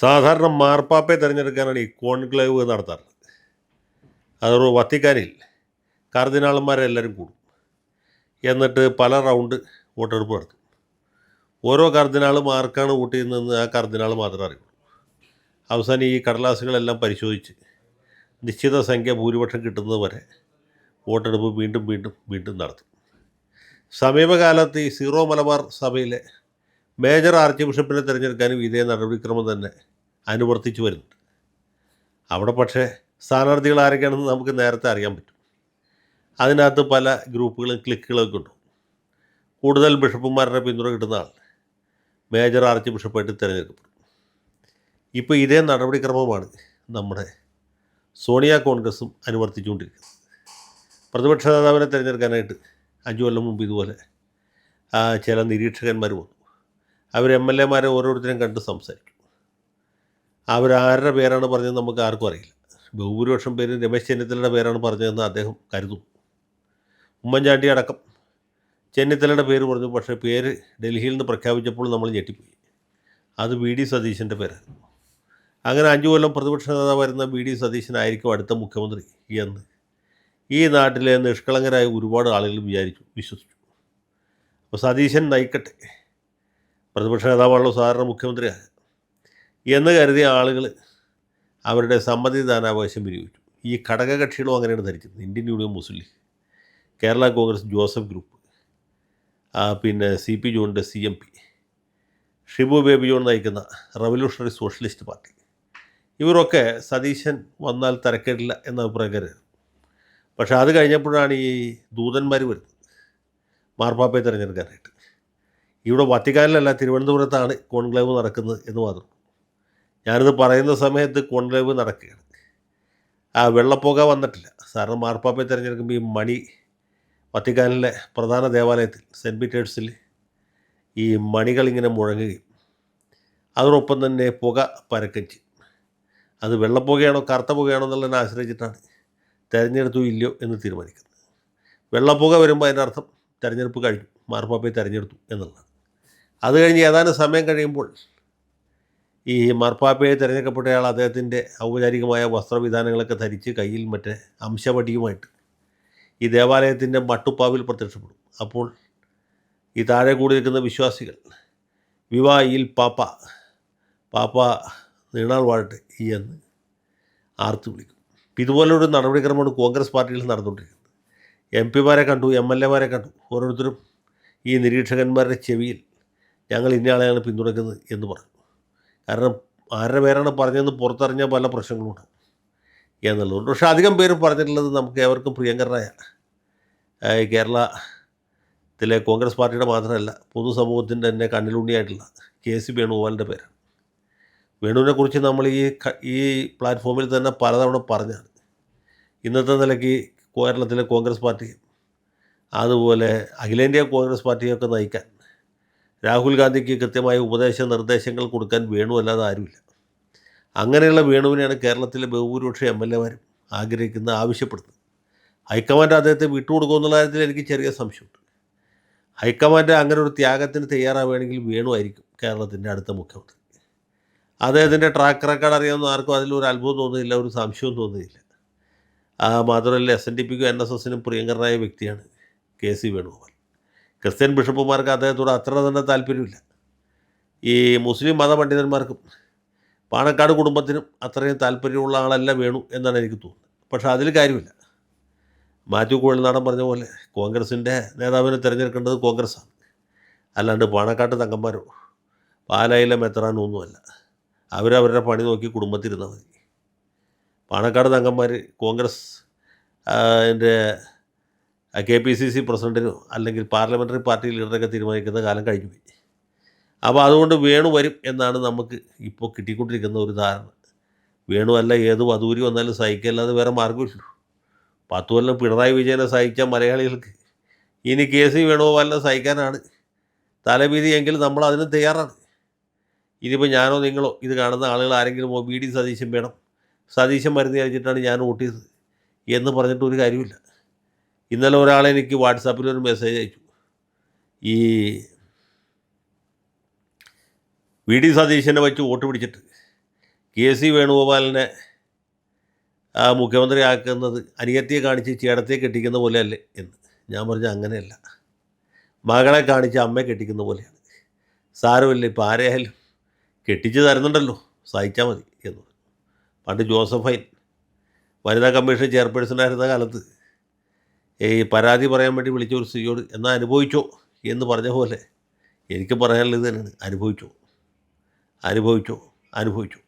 സാധാരണ മാർപ്പാപ്പയെ തിരഞ്ഞെടുക്കാനാണ് ഈ കോൺക്ലേവ് നടത്താറ്. അതൊരു വത്തിക്കാനിൽ കർദിനാളന്മാരെല്ലാവരും കൂടും. എന്നിട്ട് പല റൗണ്ട് വോട്ടെടുപ്പ് നടത്തും. ഓരോ കർദിനാളും ആർക്കാണ് വോട്ട് ചെയ്യുന്നതെന്ന് ആ കർദിനാൾ മാത്രമേ അറിയുള്ളൂ. അവസാനം ഈ കടലാസുകളെല്ലാം പരിശോധിച്ച് നിശ്ചിത സംഖ്യ ഭൂരിപക്ഷം കിട്ടുന്നത് വരെ വോട്ടെടുപ്പ് വീണ്ടും വീണ്ടും വീണ്ടും നടത്തും. സമീപകാലത്ത് ഈ സീറോ മലബാർ സഭയിലെ മേജർ ആർച്ച് ബിഷപ്പിനെ തിരഞ്ഞെടുക്കാനും ഇതേ നടപടിക്രമം തന്നെ അനുവർത്തിച്ചു വരുന്നുണ്ട്. അവിടെ പക്ഷേ സ്ഥാനാർത്ഥികൾ ആരൊക്കെയാണെന്ന് നമുക്ക് നേരത്തെ അറിയാൻ പറ്റും. അതിനകത്ത് പല ഗ്രൂപ്പുകളും ക്ലിക്കുകളൊക്കെ ഉണ്ട്. കൂടുതൽ ബിഷപ്പുമാരുടെ പിന്തുണ കിട്ടുന്ന ആൾ മേജർ ആർച്ച് ബിഷപ്പായിട്ട് തിരഞ്ഞെടുക്കപ്പെടും. ഇപ്പോൾ ഇതേ നടപടിക്രമമാണ് നമ്മുടെ സോണിയ കോൺഗ്രസും അനുവർത്തിച്ചുകൊണ്ടിരിക്കുന്നത്. പ്രതിപക്ഷ നേതാവിനെ തിരഞ്ഞെടുക്കാനായിട്ട് 5 കൊല്ലം മുമ്പ് ഇതുപോലെ ചില നിരീക്ഷകന്മാർ വന്നു. അവർ എം എൽ എമാരെ ഓരോരുത്തരും കണ്ട് സംസാരിച്ചു. അവരാരുടെ പേരാണ് പറഞ്ഞത് നമുക്ക് ആർക്കും അറിയില്ല. ബഹുഭൂരിപക്ഷം പേര് രമേശ് ചെന്നിത്തലയുടെ പേരാണ് പറഞ്ഞതെന്ന് അദ്ദേഹം കരുതുന്നു. ഉമ്മൻചാണ്ടി അടക്കം ചെന്നിത്തലയുടെ പേര് പറഞ്ഞു. പക്ഷേ പേര് ഡൽഹിയിൽ നിന്ന് പ്രഖ്യാപിച്ചപ്പോൾ നമ്മൾ ഞെട്ടിപ്പോയി. അത് വി ഡി സതീശൻ്റെ പേരായിരുന്നു. അങ്ങനെ 5 കൊല്ലം പ്രതിപക്ഷ നേതാവായിരുന്ന വി ഡി സതീശനായിരിക്കും അടുത്ത മുഖ്യമന്ത്രി എന്ന് ഈ നാട്ടിലെ നിഷ്കളങ്കരായ ഒരുപാട് ആളുകൾ വിശ്വസിച്ചു. അപ്പോൾ സതീശൻ നയിക്കട്ടെ, പ്രതിപക്ഷ നേതാവാണല്ലോ സാധാരണ മുഖ്യമന്ത്രിയായ എന്ന് കരുതിയ ആളുകൾ അവരുടെ സമ്മതിദാനാവകാശം വിനിയോഗിച്ചു. ഈ ഘടകകക്ഷികളും അങ്ങനെയാണ് ധരിച്ചത്. ഇന്ത്യൻ യൂണിയൻ മുസ്ലിം ലീഗ്, കേരള കോൺഗ്രസ് ജോസഫ് ഗ്രൂപ്പ്, പിന്നെ CP ജോണിൻ്റെ CMP, ഷിബു ബേബി ജോൺ നയിക്കുന്ന റവല്യൂഷണറി സോഷ്യലിസ്റ്റ് പാർട്ടി, ഇവരൊക്കെ സതീശൻ വന്നാൽ തരക്കേടില്ല എന്ന അഭിപ്രായക്കാരായിരുന്നു. പക്ഷേ അത് കഴിഞ്ഞപ്പോഴാണ് ഈ ദൂതന്മാർ വരുന്നത് മാർപ്പാപ്പയെ തിരഞ്ഞെടുക്കാനായിട്ട്. ഇവിടെ വത്തിക്കാനിലല്ല, തിരുവനന്തപുരത്താണ് കോൺക്ലേവ് നടക്കുന്നത് എന്ന് മാത്രം. ഞാനിത് പറയുന്ന സമയത്ത് കോൺക്ലേവ് നടക്കുകയാണ്. വെള്ളപ്പുക വന്നിട്ടില്ല. സാറിന് മാർപ്പാപ്പയെ തിരഞ്ഞെടുക്കുമ്പോൾ ഈ മണി വത്തിക്കാനിലെ പ്രധാന ദേവാലയത്തിൽ സെൻറ്റ് പീറ്റേഴ്സിൽ ഈ മണികളിങ്ങനെ മുഴങ്ങുകയും അതോടൊപ്പം തന്നെ പുക പരക്കുകയും ചെയ്യും. അത് വെള്ളപ്പുകയാണോ കറുത്ത പുകയാണോ എന്നുള്ളതിനെ ആശ്രയിച്ചിട്ടാണ് തിരഞ്ഞെടുത്തു ഇല്ലയോ എന്ന് തീരുമാനിക്കുന്നത്. വെള്ളപ്പുക വരുമ്പോൾ അതിൻ്റെ അർത്ഥം തിരഞ്ഞെടുപ്പ് കഴിഞ്ഞു, മാർപ്പാപ്പയെ തിരഞ്ഞെടുത്തു എന്നുള്ളതാണ്. അത് കഴിഞ്ഞ് ഏതാനും സമയം കഴിയുമ്പോൾ ഈ മാർപ്പാപ്പയെ തിരഞ്ഞെടുക്കപ്പെട്ടയാൾ അദ്ദേഹത്തിൻ്റെ ഔപചാരികമായ വസ്ത്രവിധാനങ്ങളൊക്കെ ധരിച്ച് കയ്യിൽ മറ്റേ അംശവടിയുമായിട്ട് ഈ ദേവാലയത്തിൻ്റെ മട്ടുപ്പാവിൽ പ്രത്യക്ഷപ്പെടും. അപ്പോൾ ഈ താഴെ കൂടി നിൽക്കുന്ന വിശ്വാസികൾ വിവാ ഇൽ പാപ്പ, പാപ്പ നീണാൾ വാഴട്ടെ എന്ന് ആർത്തു വിളിക്കും. ഇതുപോലൊരു നടപടിക്രമമാണ് കോൺഗ്രസ് പാർട്ടിയിൽ നടന്നുകൊണ്ടിരിക്കുന്നത്. MP മാരെ കണ്ടു, MLA മാരെ കണ്ടു. ഓരോരുത്തരും ഈ നിരീക്ഷകന്മാരുടെ ചെവിയിൽ ഞങ്ങൾ ഇന്നയാളെയാണ് പിന്തുണയ്ക്കുന്നത് എന്ന് പറഞ്ഞു. കാരണം ആരുടെ പേരാണ് പറഞ്ഞതെന്ന് പുറത്തറിഞ്ഞാൽ പല പ്രശ്നങ്ങളുണ്ടാകും എന്നുള്ളതുകൊണ്ട്. പക്ഷേ അധികം പേര് പറഞ്ഞിട്ടുള്ളത് നമുക്ക് ഏവർക്കും പ്രിയങ്കരനായ കേരളത്തിലെ കോൺഗ്രസ് പാർട്ടിയുടെ മാത്രമല്ല പൊതുസമൂഹത്തിൻ്റെ തന്നെ കണ്ണിലുണ്ണിയായിട്ടുള്ള KC വേണുഗോപാലിൻ്റെ പേരാണ്. വേണുവിനെക്കുറിച്ച് നമ്മൾ ഈ പ്ലാറ്റ്ഫോമിൽ തന്നെ പലതവണ പറഞ്ഞാണ്. ഇന്നത്തെ നിലയ്ക്ക് കേരളത്തിലെ കോൺഗ്രസ് പാർട്ടിയും അതുപോലെ അഖിലേന്ത്യാ കോൺഗ്രസ് പാർട്ടിയൊക്കെ നയിക്കാൻ രാഹുൽ ഗാന്ധിക്ക് കൃത്യമായ നിർദ്ദേശങ്ങൾ കൊടുക്കാൻ വേണു അല്ലാതെ ആരുമില്ല. അങ്ങനെയുള്ള വേണുവിനെയാണ് കേരളത്തിലെ ബഹുഭൂരിപക്ഷം MLA മാരും ആവശ്യപ്പെടുന്നത്. ഹൈക്കമാൻഡ് അദ്ദേഹത്തെ വിട്ടുകൊടുക്കുമെന്നുള്ള കാര്യത്തിൽ എനിക്ക് ചെറിയ സംശയമുണ്ട്. ഹൈക്കമാൻഡ് അങ്ങനെ ഒരു ത്യാഗത്തിന് തയ്യാറാവുകയാണെങ്കിൽ വേണു ആയിരിക്കും കേരളത്തിൻ്റെ അടുത്ത മുഖ്യമന്ത്രി. അദ്ദേഹത്തിൻ്റെ ട്രാക്ക് റെക്കോർഡ് അറിയാവുന്ന ആർക്കും അതിലൊരു അത്ഭുതം തോന്നുന്നില്ല, ഒരു സംശയവും തോന്നുന്നില്ല. മാത്രമല്ല SNDPക്കും NSSനും പ്രിയങ്കരനായ വ്യക്തിയാണ് KC വേണുഗോപാൽ. ക്രിസ്ത്യൻ ബിഷപ്പുമാർക്ക് അദ്ദേഹത്തോട് അത്ര തന്നെ താല്പര്യമില്ല. ഈ മുസ്ലിം മതപണ്ഡിതന്മാർക്കും പാണക്കാട് കുടുംബത്തിനും അത്രയും താല്പര്യമുള്ള ആളല്ല വേണു എന്നാണ് എനിക്ക് തോന്നുന്നത്. പക്ഷേ അതിൽ കാര്യമില്ല. മാത്യു കുഴൽനാടൻ പറഞ്ഞ പോലെ കോൺഗ്രസിൻ്റെ നേതാവിനെ തിരഞ്ഞെടുക്കേണ്ടത് കോൺഗ്രസ്സാണ്, അല്ലാണ്ട് പാണക്കാട്ട് തങ്കന്മാരോ പാലായിലെ മെത്രാനോ ഒന്നുമല്ല. അവരവരുടെ പണി നോക്കി കുടുംബത്തിരുന്നാൽ മതി. പാണക്കാട് തങ്കന്മാർ കോൺഗ്രസ് KPCC പ്രസിഡൻറ്റിനോ അല്ലെങ്കിൽ പാർലമെൻ്ററി പാർട്ടി ലീഡറൊക്കെ തീരുമാനിക്കുന്ന കാലം കഴിഞ്ഞു പോയി. അപ്പോൾ അതുകൊണ്ട് വേണു വരും എന്നാണ് നമുക്ക് ഇപ്പോൾ കിട്ടിക്കൊണ്ടിരിക്കുന്ന ഒരു ധാരണ. വേണു അല്ല ഏത് വധൂരി വന്നാലും സഹിക്കല്ലാതെ വേറെ മാർഗ്ഗമില്ലല്ലോ. 10 കൊല്ലം പിണറായി വിജയനെ സഹിച്ച മലയാളികൾക്ക് ഇനി KC വേണുഗോപാലിനെ സഹിക്കാനാണ് തലവിധിയെങ്കിൽ നമ്മൾ അതിന് തയ്യാറാണ്. ഇനിയിപ്പോൾ ഞാനോ നിങ്ങളോ ഇത് കാണുന്ന ആളുകൾ ആരെങ്കിലും VD സതീശൻ വേണം, സതീശൻ മരുന്ന് കഴിച്ചിട്ടാണ് ഞാൻ വോട്ട് ചെയ്തത് എന്ന് പറഞ്ഞിട്ട് ഒരു കാര്യമില്ല. ഇന്നലെ ഒരാളെനിക്ക് വാട്സാപ്പിൽ ഒരു മെസ്സേജ് അയച്ചു. ഈ VD സതീശനെ വെച്ച് വോട്ട് പിടിച്ചിട്ട് KC വേണുഗോപാലിനെ മുഖ്യമന്ത്രിയാക്കുന്നത് അനിയത്തിയെ കാണിച്ച് ചേടത്തിയെ കെട്ടിക്കുന്ന പോലെയല്ലേ എന്ന്. ഞാൻ പറഞ്ഞു അങ്ങനെയല്ല, മകളെ കാണിച്ച് അമ്മയെ കെട്ടിക്കുന്ന പോലെയാണ്. സാരമില്ല, ഇപ്പോൾ ആരെയായാലും കെട്ടിച്ച് തരുന്നുണ്ടല്ലോ, സഹിച്ചാൽ മതി എന്ന്. പണ്ട് ജോസഫൈൻ വനിതാ കമ്മീഷൻ ചെയർപേഴ്സണായിരുന്ന കാലത്ത് ഈ പരാതി പറയാൻ വേണ്ടി വിളിച്ച ഒരു സ്ത്രീയോട് എന്നാൽ അനുഭവിച്ചോ എന്ന് പറഞ്ഞ പോലെ എനിക്ക് പറയാനുള്ളത് തന്നെയാണ്, അനുഭവിച്ചോ അനുഭവിച്ചോ അനുഭവിച്ചോ.